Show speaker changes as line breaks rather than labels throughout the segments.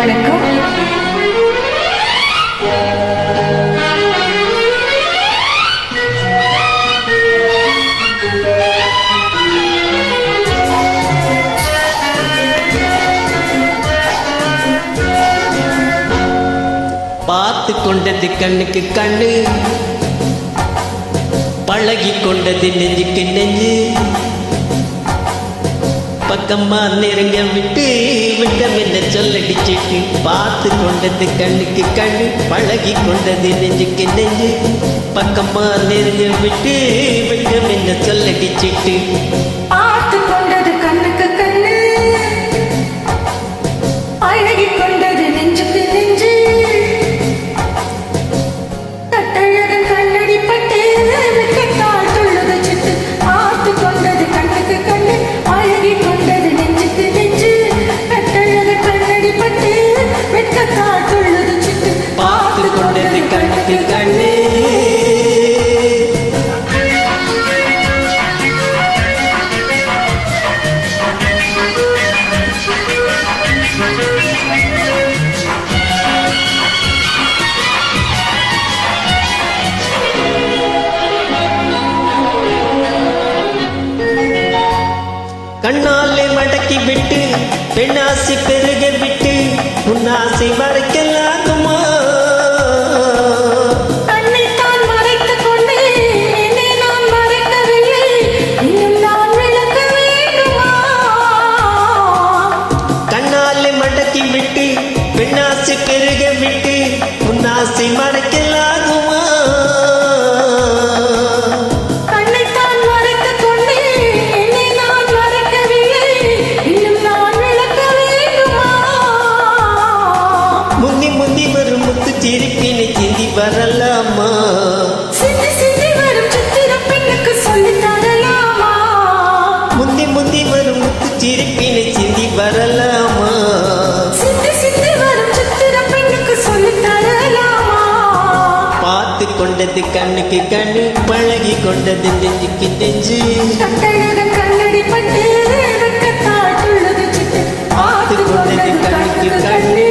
வணக்கம்.
பார்த்து கொண்டது கண்ணுக்கு கண்ணு, பழகி கொண்டது நெஞ்சுக்கு நெஞ்சு, பக்கம்மா நெருங்க விட்டு விட்டம் என்ன சொல்லடிச்சிட்டு. பார்த்து கொண்டது கண்ணுக்கு கண்ணு, பழகி கொண்டது நெஞ்சுக்கு நெஞ்சு, பக்கம்மா நெருங்க விட்டு விட்டம் என்ன சொல்லடிச்சிட்டு.
பார்த்து கொண்டது கண்ணுக்கு கண்ணு, அழகி கொண்டது நெஞ்சுக்கு நெஞ்சு, கட்டழகன் கண்ணடி பட்டு வெட்கத்தால் துள்ளுது சிட்டு. பார்த்து கொண்டது கண்ணுக்கு கண்ணு, அழகி கொண்டது நெஞ்சுக்கு நெஞ்சு, கட்டழகன் கண்ணடி பட்டு வெட்கத்தால் துள்ளுது சிட்டு.
பார்த்து கொண்டது கண்ணுக்கு கண்ணு. கண்ணாலே மடக்கி விட்டு பெண்ணாசி பெருக விட்டு உன்னாசி மறைக்கலாகுமா?
தன்னைத்தான் மறைத்துக் கொண்டு என்னை நான் மறைக்கவில்லை, இன்னும் நான் விளக்க வேண்டுமா?
கண்ணாலே மடக்கி விட்டு பெண்ணாசி பெருக விட்டு உன்னாசி மறைக்கலாகுமா?
தன்னைத்தான் மறைத்துக் கொண்டு என்னை நான் மறைக்கவில்லை, இன்னும் நான் விளக்க வேண்டுமா?
முந்தி முந்தி வரும் முத்து சிரிப்பினை சிந்தி வரலாமா?
சிந்தி சிந்தி வரும் சித்திரம் பெண்ணுக்கு சொல்லித் தரலாமா?
முந்தி முந்தி வரும் முத்து சிரிப்பினை சிந்தி வரலாமா?
சிந்தி சிந்தி வரும் சித்திரம் பெண்ணுக்கு சொல்லித் தரலாமா?
பார்த்து கொண்டது கண்ணுக்கு கண்ணு, பழகி கொண்டது நெஞ்சுக்கு நெஞ்சு,
கட்டழகன் கண்ணடி பட்டு வெட்கத்தால் துள்ளுது சிட்டு.
பார்த்து கொண்டது கண்ணுக்கு கண்ணு.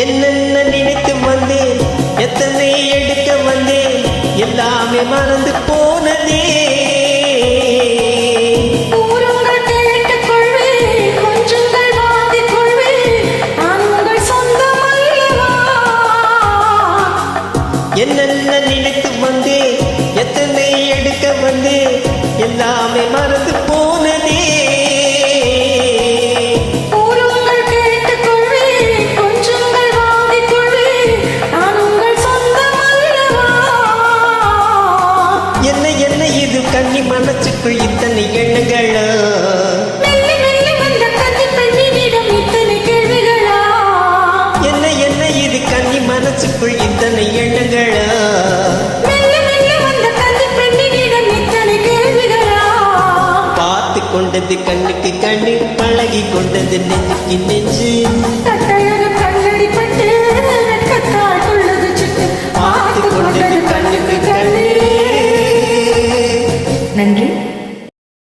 என்னென்ன நினைத்து வந்தேன், எத்தனை எடுக்க வந்தேன், எல்லாமே மறந்து போனதே.
கூறுங்கள் கேட்டுக் கொள்வேன், கொஞ்சங்கள் வாங்கிக் கொள்வேன், நான் உங்கள் சொந்தம் அல்லவா?
என்னென்ன நினைத்து வந்தேன், எத்தனை எடுக்க வந்தேன், எல்லாமே மறந்து போனதே.
கூறுங்கள் கேட்டுக் கொள்வேன், கொஞ்சங்கள் வாங்கிக் கொள்வேன், நான் உங்கள் சொந்தம் அல்லவா?
என்ன என்ன இது கன்னி மனசுக்குள் இத்தனை எண்ணங்களா?
மெல்ல மெல்ல வந்த கன்னிப் பெண்ணினிடம் இத்தனை கேள்விகளா?
என்ன என்ன இது கன்னி மனசுக்குள் இத்தனை எண்ணங்களா?
மெல்ல மெல்ல வந்த கன்னிப் பெண்ணினிடம் இத்தனை கேள்விகளா?
பார்த்து கொண்டது கண்ணுக்கு கண்ணு, பழகி கொண்டது நெஞ்சுக்கு நெஞ்சு,
கட்ட